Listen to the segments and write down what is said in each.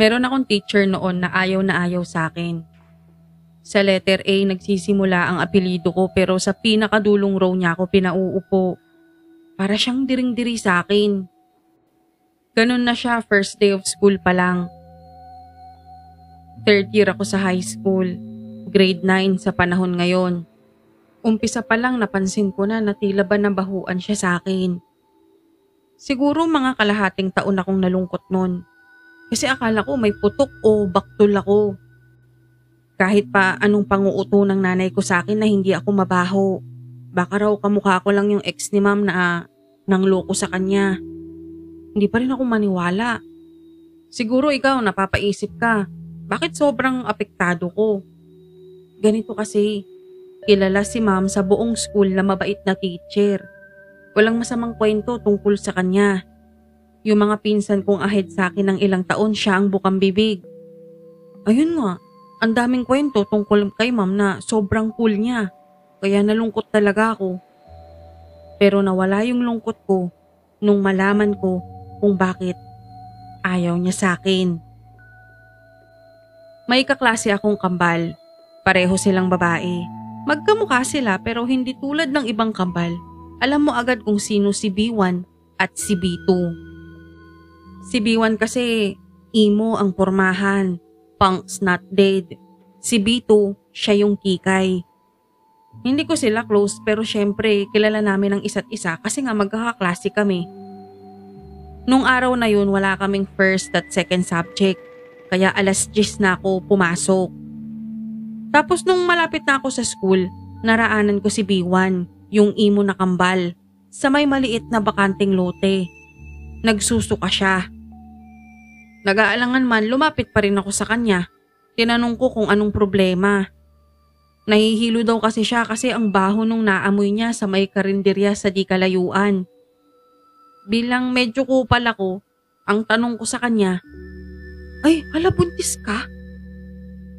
Meron akong teacher noon na ayaw sa akin. Sa letter A nagsisimula ang apelyido ko pero sa pinakadulong row niya ako pinauupo. Para siyang diring-diri sa akin. Ganun na siya first day of school pa lang. Third year ako sa high school. Grade 9 sa panahon ngayon. Umpisa pa lang napansin ko na tila ba nabahuan siya sa akin. Siguro mga kalahating taon akong nalungkot nun. Kasi akala ko may putok o baktol ako. Kahit pa anong panguuto ng nanay ko sa akin na hindi ako mabaho. Baka raw kamukha ko lang yung ex ni ma'am na nangloko sa kanya. Hindi pa rin ako maniwala. Siguro ikaw napapaisip ka, bakit sobrang apektado ko? Ganito kasi, kilala si ma'am sa buong school na mabait na teacher. Walang masamang kwento tungkol sa kanya. Yung mga pinsan kong ahead sa akin ng ilang taon siya ang bukang bibig. Ayun nga, ang daming kwento tungkol kay ma'am na sobrang cool niya. Kaya nalungkot talaga ako. Pero nawala yung lungkot ko nung malaman ko kung bakit ayaw niya sa akin. May kaklase akong kambal. Pareho silang babae. Magkamukha sila pero hindi tulad ng ibang kambal. Alam mo agad kung sino si B1 at si B2. Si B1 kasi emo ang pormahan, punks not dead. Si B2, siya yung kikay. Hindi ko sila close pero syempre kilala namin ang isa't isa kasi nga magkakaklase kami. Nung araw na yun wala kaming first at second subject kaya alas 10 na ako pumasok. Tapos nung malapit na ako sa school, naraanan ko si B1, yung emo na kambal, sa may maliit na bakanting lote. Nagsusuka siya. Nag-aalangan man, lumapit pa rin ako sa kanya. Tinanong ko kung anong problema. Nahihilo daw kasi siya kasi ang baho nung naamoy niya sa may karinderya sa di kalayuan. Bilang medyo kupal ako, ang tanong ko sa kanya, "Ay, hala buntis ka?"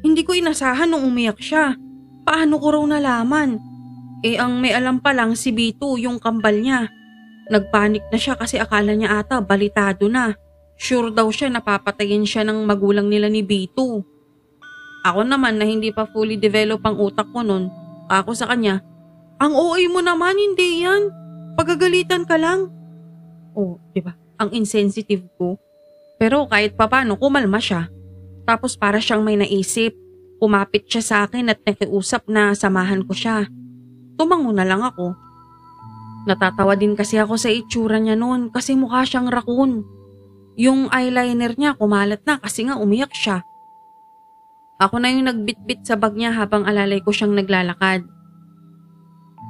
Hindi ko inasahan nung umiyak siya. Paano ko raw nalaman? Ang may alam pa lang si B2, yung kambal niya. Nagpanik na siya kasi akala niya ata balitado na. Sure daw siya napapatayin siya ng magulang nila ni B2. Ako naman na hindi pa fully develop ang utak ko nun, ako sa kanya, "Ang OA mo naman, hindi yan. Pagagalitan ka lang." Oh, diba? Ang insensitive ko. Pero kahit papano kumalma siya. Tapos para siyang may naisip. Kumapit siya sa akin at nakiusap na samahan ko siya. Tumango na lang ako. Natatawa din kasi ako sa itsura niya noon kasi mukha siyang raccoon. Yung eyeliner niya kumalat na kasi nga umiyak siya. Ako na yung nagbitbit sa bag niya habang alalay ko siyang naglalakad.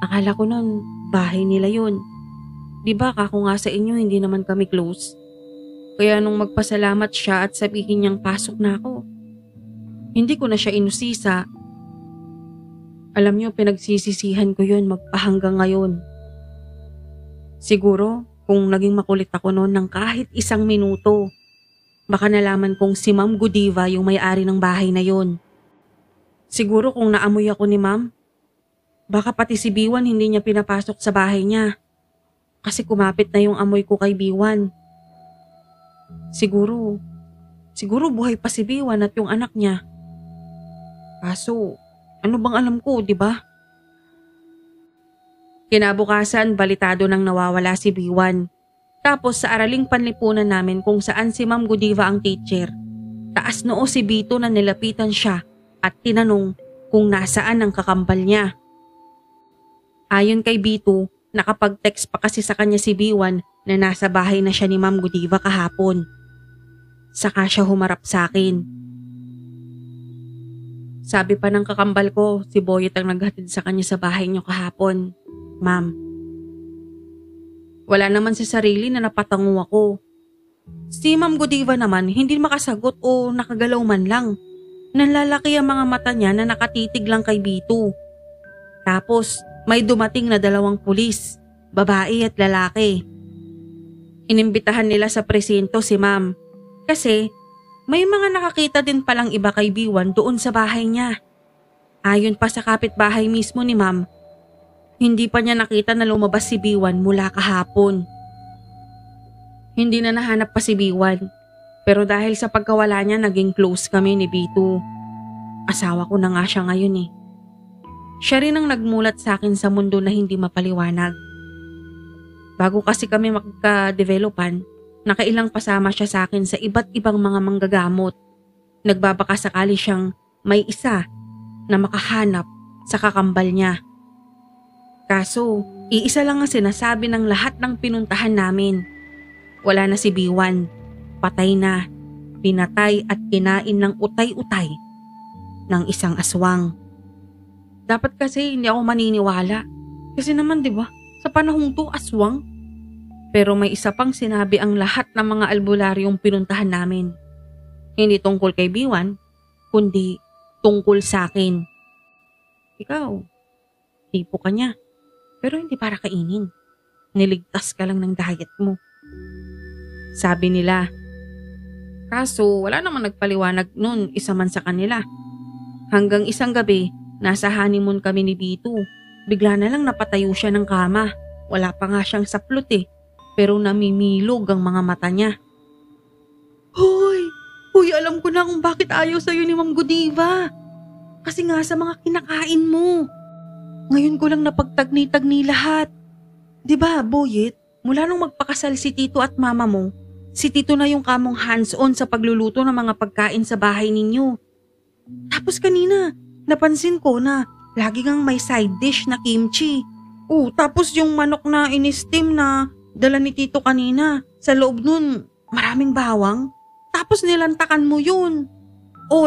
Akala ko noon bahay nila yun. Diba kako nga sa inyo hindi naman kami close. Kaya nung magpasalamat siya at sabihin niyang pasok na ako, hindi ko na siya inusisa. Alam niyo, pinagsisisihan ko yun magpahanggang ngayon. Siguro, kung naging makulit ako noon ng kahit isang minuto, baka nalaman kong si Ma'am Godiva yung may-ari ng bahay na yun. Siguro kung naamoy ako ni Ma'am, baka pati si B1 hindi niya pinapasok sa bahay niya. Kasi kumapit na yung amoy ko kay B1. Siguro buhay pa si B1 at yung anak niya. Kaso, ano bang alam ko, di ba? Kinabukasan, balitado nang nawawala si B1. Tapos sa araling panlipunan namin kung saan si Ma'am Godiva ang teacher, taas noo si B2 na nilapitan siya at tinanong kung nasaan ang kakambal niya. Ayon kay B2, nakapag-text pa kasi sa kanya si B1 na nasa bahay na siya ni Ma'am Godiva kahapon. Saka siya humarap sa akin. Sabi pa ng kakambal ko, si Boyet ang naghatid sa kanya sa bahay niyo kahapon. Ma'am. Wala naman sa sarili na napatango ako. Si Ma'am Godiva naman hindi makasagot o nakagalaw man lang. Nanlalaki ang mga mata niya na nakatitig lang kay B2. Tapos may dumating na 2 pulis, babae at lalaki. Inimbitahan nila sa presinto si Ma'am kasi may mga nakakita din palang iba kay B1 doon sa bahay niya. Ayon pa sa kapitbahay mismo ni Ma'am, hindi pa niya nakita na lumabas si B1 mula kahapon. Hindi na nahanap pa si B1. Pero dahil sa pagkawala niya, naging close kami ni Bito. Asawa ko na nga siya ngayon eh. Siya rin ang nagmulat sa akin sa mundo na hindi mapaliwanag. Bago kasi kami magka-developan, nakailang pasama siya sa akin sa iba't ibang mga manggagamot. Nagbabaka sakali siyang may isa na makahanap sa kakambal niya. Kaso, iisa lang ang sinasabi ng lahat ng pinuntahan namin. Wala na si Biwan. Patay na. Pinatay at kinain ng utay-utay ng isang aswang. Dapat kasi hindi ako maniniwala. Kasi naman 'di ba, sa panahong 'to aswang. Pero may isa pang sinabi ang lahat ng mga albularyong pinuntahan namin. Hindi tungkol kay Biwan, kundi tungkol sa akin. Ikaw, tipo ka niya. Pero hindi para kainin. Niligtas ka lang ng diet mo. Sabi nila. Kaso wala namang nagpaliwanag nun, isa man sa kanila. Hanggang isang gabi, nasa honeymoon kami ni Bito. Bigla na lang napatayo siya ng kama. Wala pa nga siyang saplot eh. Pero namimilog ang mga mata niya. Hoy! Alam ko na kung bakit ayaw sa'yo ni Ma'am Godiva. Kasi nga sa mga kinakain mo. Ngayon ko lang napagtagni-tagni lahat. Diba, Boyet? Mula nung magpakasal si Tito at Mama mo, si Tito na yung kamong hands-on sa pagluluto ng mga pagkain sa bahay ninyo. Tapos kanina, napansin ko na lagi kang may side dish na kimchi. Tapos yung manok na in-steam na dala ni Tito kanina, sa loob nun, maraming bawang. Tapos nilantakan mo yun.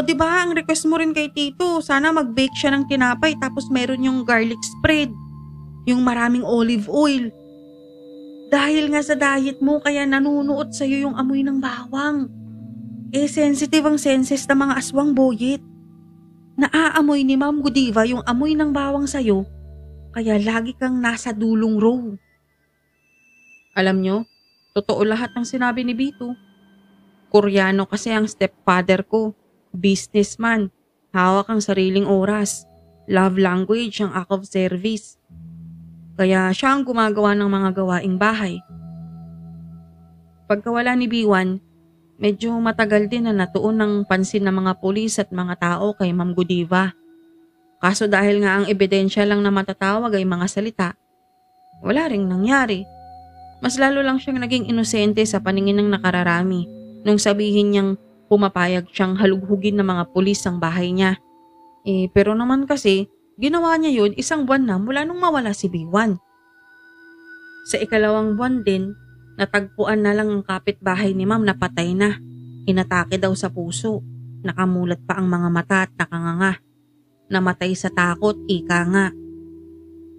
Diba ang request mo rin kay Tito, sana mag-bake siya ng tinapay tapos meron yung garlic spread. Yung maraming olive oil. Dahil nga sa diet mo kaya nanunuot sa'yo yung amoy ng bawang. Sensitive ang senses ng mga aswang, Boyet. Naaamoy ni Ma'am Godiva yung amoy ng bawang sa'yo, kaya lagi kang nasa dulong row. Alam nyo, totoo lahat ng sinabi ni Bito. Koreano kasi ang stepfather ko, businessman, hawak ang sariling oras, love language ang act of service. Kaya siya ang gumagawa ng mga gawaing bahay. Pagkawala ni Biwan, medyo matagal din na natuon ng pansin ng mga pulis at mga tao kay Ma'am Godiva. Kaso dahil nga ang ebidensya lang na matatawag ay mga salita, wala ring nangyari. Mas lalo lang siyang naging inosente sa paningin ng nakararami nung sabihin niyang pumapayag siyang halughugin ng mga pulis ang bahay niya. Pero naman kasi, ginawa niya yun 1 buwan na mula nung mawala si Biwan. Sa 2nd buwan din, natagpuan na lang ang kapitbahay ni Ma'am na patay na. Inatake daw sa puso. Nakamulat pa ang mga mata at nakanganga. Namatay sa takot, ika nga.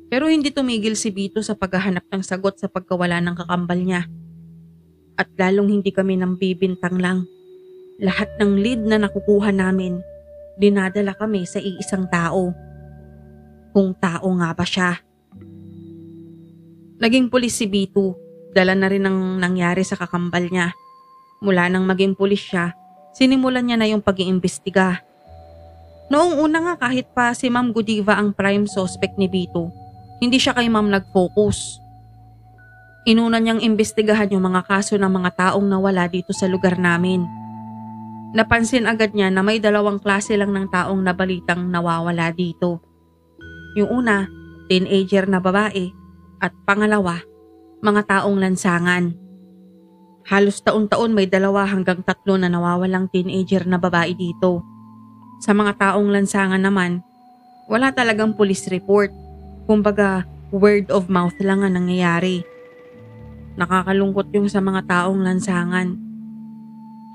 Pero hindi tumigil si Bito sa paghahanap ng sagot sa pagkawala ng kakambal niya. At lalong hindi kami nambibintang lang. Lahat ng lead na nakukuha namin, dinadala kami sa iisang tao. Kung tao nga ba siya. Naging pulis si Bito. Dala na rin ang nangyari sa kakambal niya. Mula nang maging pulis siya, sinimulan niya na yung pag-iimbestiga. Noong una nga kahit pa si Ma'am Godiva ang prime suspect ni Bito, hindi siya kay Ma'am nag-focus. Inuna niyang imbestigahan yung mga kaso ng mga taong nawala dito sa lugar namin. Napansin agad niya na may 2 klase lang ng taong nabalitang nawawala dito. Yung una, teenager na babae, at pangalawa, mga taong lansangan. Halos taon-taon may 2 hanggang 3 na nawawalang teenager na babae dito. Sa mga taong lansangan naman, wala talagang police report. Kumbaga, word of mouth lang ang nangyayari. Nakakalungkot yung sa mga taong lansangan.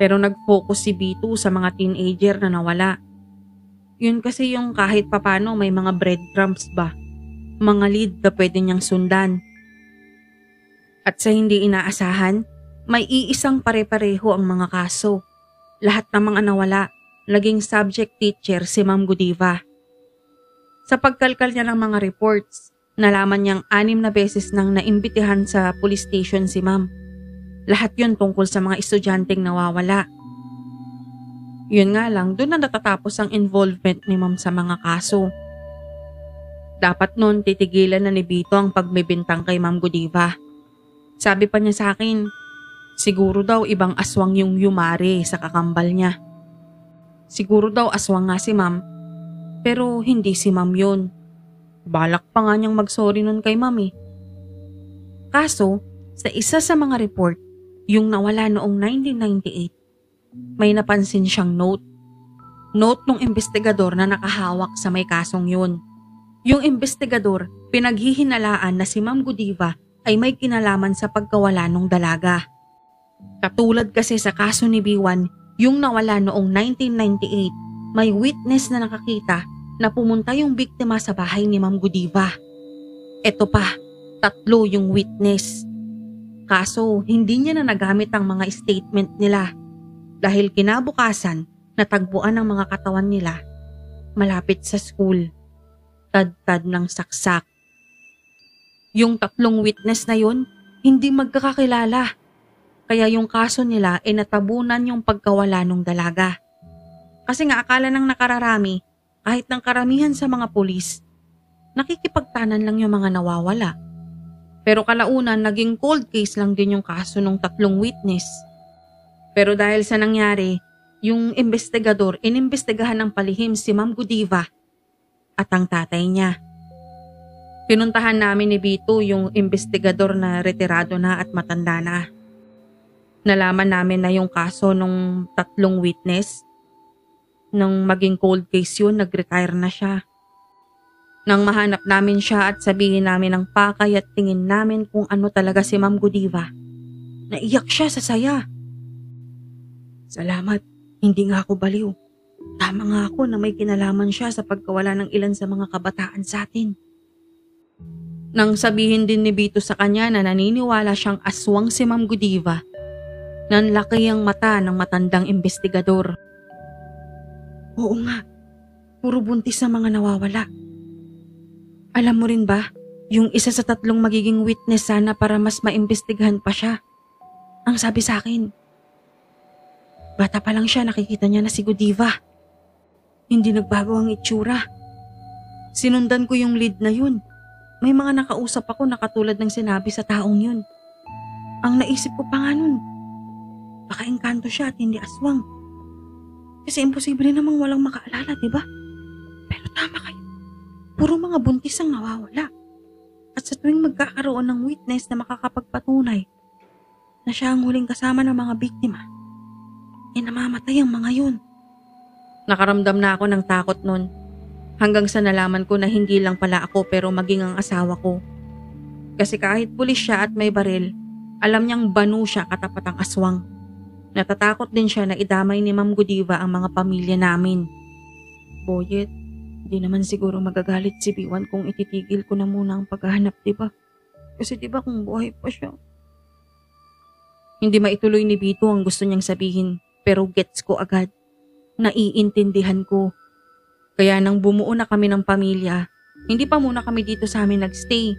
Pero nag-focus si Bito sa mga teenager na nawala. Yun kasi yung kahit papano may mga breadcrumbs ba? Mga lead na pwede niyang sundan. At sa hindi inaasahan, may iisang pare-pareho ang mga kaso. Lahat ng mga nawala, naging subject teacher si Ma'am Godiva. Sa pagkalkal niya ng mga reports, nalaman niyang 6 na beses nang naimbitihan sa police station si Ma'am. Lahat yun tungkol sa mga estudyanteng nawawala. Yun nga lang, doon na natatapos ang involvement ni Ma'am sa mga kaso. Dapat nun titigilan na ni Bito ang pagbibintang kay Ma'am Godiva. Sabi pa niya sa akin, Siguro daw ibang aswang yung yumari sa kakambal niya. Siguro daw aswang nga si ma'am, pero hindi si ma'am yun. Balak pa nga niyang mag-sorry nun kay ma'am eh. Kaso, sa isa sa mga report, yung nawala noong 1998, may napansin siyang note. Note ng investigador na nakahawak sa may kasong yun. Yung investigador, pinaghihinalaan na si Ma'am Godiva ay may kinalaman sa pagkawala ng dalaga. Katulad kasi sa kaso ni B1, yung nawala noong 1998, may witness na nakakita na pumunta yung biktima sa bahay ni Ma'am Godiva. Eto pa, 3 yung witness. Kaso hindi niya na nagamit ang mga statement nila dahil kinabukasan natagpuan ang mga katawan nila malapit sa school. Tad-tad ng saksak. Yung 3 witness na yun, hindi magkakakilala. Kaya yung kaso nila ay natabunan yung pagkawala ng dalaga. Kasi nga akala ng nakararami, kahit ng karamihan sa mga pulis, nakikipagtanan lang yung mga nawawala. Pero kalaunan naging cold case lang din yung kaso ng 3 witness. Pero dahil sa nangyari, yung investigador inimbestigahan ng palihim si Ma'am Godiva at ang tatay niya. Pinuntahan namin ni Bito yung investigador na retirado na at matanda na. Nalaman namin na yung kaso ng 3 witness. Nang maging cold case yun, nag-retire na siya. Nang mahanap namin siya at sabihin namin ang pakay at tingin namin kung ano talaga si Ma'am Godiva, naiyak siya sa saya. Salamat, hindi nga ako baliw. Tama nga ako na may kinalaman siya sa pagkawala ng ilan sa mga kabataan sa atin. Nang sabihin din ni Bito sa kanya na naniniwala siyang aswang si Ma'am Godiva, nanlaki ang mata ng matandang investigador. Oo nga, puro buntis ang mga nawawala. Alam mo rin ba, yung isa sa 3 magiging witness sana para mas maimbestigahan pa siya. Ang sabi sa akin, bata pa lang siya nakikita niya na si Godiva. Hindi nagbago ang itsura. Sinundan ko yung lead na yun. May mga nakausap ako na katulad ng sinabi sa taong yun. Ang naisip ko pa nga nun, baka engkanto siya at hindi aswang. Kasi imposible namang walang makaalala, diba? Pero tama kayo. Puro mga buntis ang nawawala. At sa tuwing magkakaroon ng witness na makakapagpatunay na siya ang huling kasama ng mga biktima, namamatay ang mga yun. Nakaramdam na ako ng takot nun. Hanggang sa nalaman ko na hindi lang pala ako pero maging ang asawa ko. Kasi kahit pulis siya at may baril, alam niyang banu siya katapat ang aswang. Natatakot din siya na idamay ni Ma'am Godiva ang mga pamilya namin. Boyet, di naman siguro magagalit si B1 kung ititigil ko na muna ang paghahanap, diba? Kasi diba kung buhay pa siya. Hindi maituloy ni Bito ang gusto niyang sabihin, pero gets ko agad. Naiintindihan ko. Kaya nang bumuo na kami ng pamilya, hindi pa muna kami dito sa amin nagstay.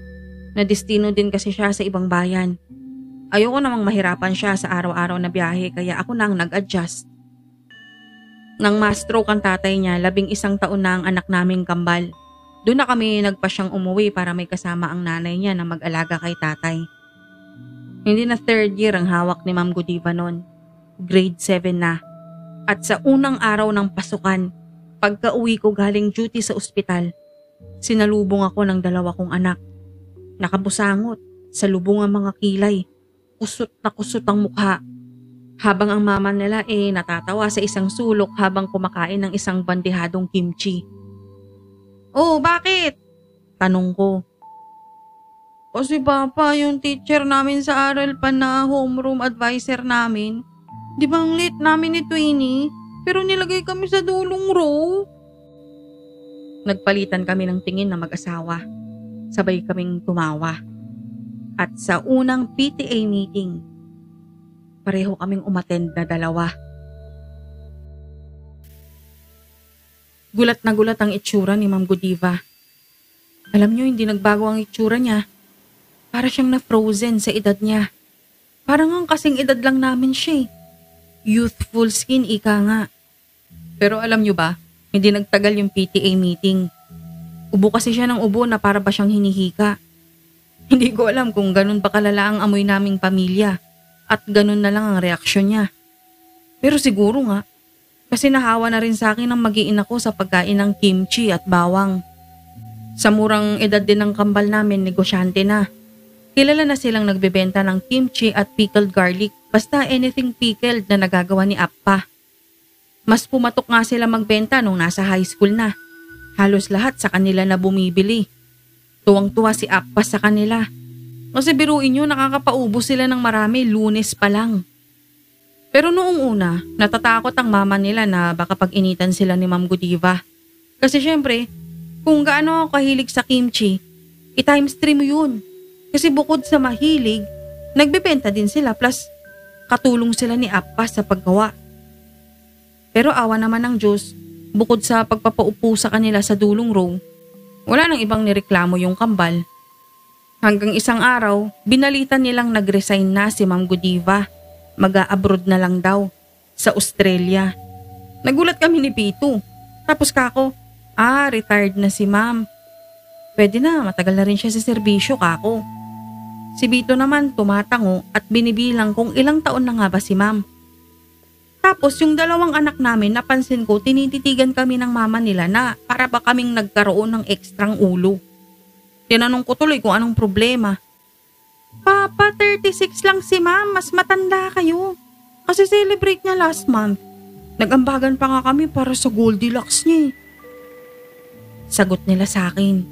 Na destino din kasi siya sa ibang bayan. Ayoko namang mahirapan siya sa araw-araw na biyahe kaya ako na ang nag-adjust. Nang ma-stroke ang tatay niya, 11 taon na ang anak naming kambal. Doon na kami nagpasyang umuwi para may kasama ang nanay niya na mag-alaga kay tatay. Hindi na 3rd year ang hawak ni Ma'am Godiva noon. Grade 7 na. At sa unang araw ng pasukan, pagka-uwi ko galing duty sa ospital, sinalubong ako ng 2 kong anak. Nakabusangot, sa lubong ang mga kilay. Kusot na kusot ang mukha. Habang ang mama nila natatawa sa isang sulok habang kumakain ng isang bandehadong kimchi. Oh, bakit? Tanong ko. Kasi papa, yung teacher namin sa aral pa na homeroom advisor namin, di ba ang late namin ni Twinnie? Pero nilagay kami sa dulong row. Nagpalitan kami ng tingin na mag-asawa. Sabay kaming tumawa. At sa unang PTA meeting, pareho kaming umattend na 2. Gulat na gulat ang itsura ni Ma'am Godiva. Alam niyo, hindi nagbago ang itsura niya. Para siyang na-frozen sa edad niya. Parang ang kasing edad lang namin siya. Youthful skin, ika nga. Pero alam niyo ba, hindi nagtagal yung PTA meeting. Ubo kasi siya ng ubo na para ba siyang hinihika. Hindi ko alam kung ganun ba kalala ang amoy naming pamilya. at ganun na lang ang reaksyon niya. Pero siguro nga, kasi nahawa na rin sa akin ang mag-iina ko sa pagkain ng kimchi at bawang. Sa murang edad din ng kambal namin, negosyante na. Kilala na silang nagbebenta ng kimchi at pickled garlic, basta anything pickled na nagagawa ni Appa. Mas pumatok nga sila magbenta nung nasa high school na. Halos lahat sa kanila na bumibili. Tuwang-tuwa si Appa sa kanila. Kasi biruin nyo, nakakapaubos sila ng marami Lunes pa lang. Pero noong una, natatakot ang mama nila na baka pag-initan sila ni Ma'am Godiva. Kasi syempre, kung gaano ako kahilig sa kimchi, i-times 3 mo yun. Kasi bukod sa mahilig, nagbebenta din sila plus katulong sila ni Appa sa paggawa. Pero awa naman ng Diyos, bukod sa pagpapaupo sa kanila sa dulong row, wala nang ibang nireklamo yung kambal. Hanggang isang araw, binalitan nilang nag-resign na si Ma'am Godiva. Mag-a-abroad na lang daw, sa Australia. Nagulat kami ni Pito. Tapos kako, retired na si Ma'am. Pwede na, matagal na rin siya sa serbisyo, kako. Si Bito naman tumatango at binibilang kung ilang taon na nga ba si Ma'am. Tapos yung dalawang anak namin, napansin ko, tinititigan kami ng mama nila na para ba kaming nagkaroon ng ekstrang ulo. Tinanong ko tuloy kung anong problema. Papa, 36 lang si Ma'am, mas matanda kayo. Kasi celebrate niya last month. Nag-ambagan pa nga kami para sa Goldilocks niya. Sagot nila sa akin.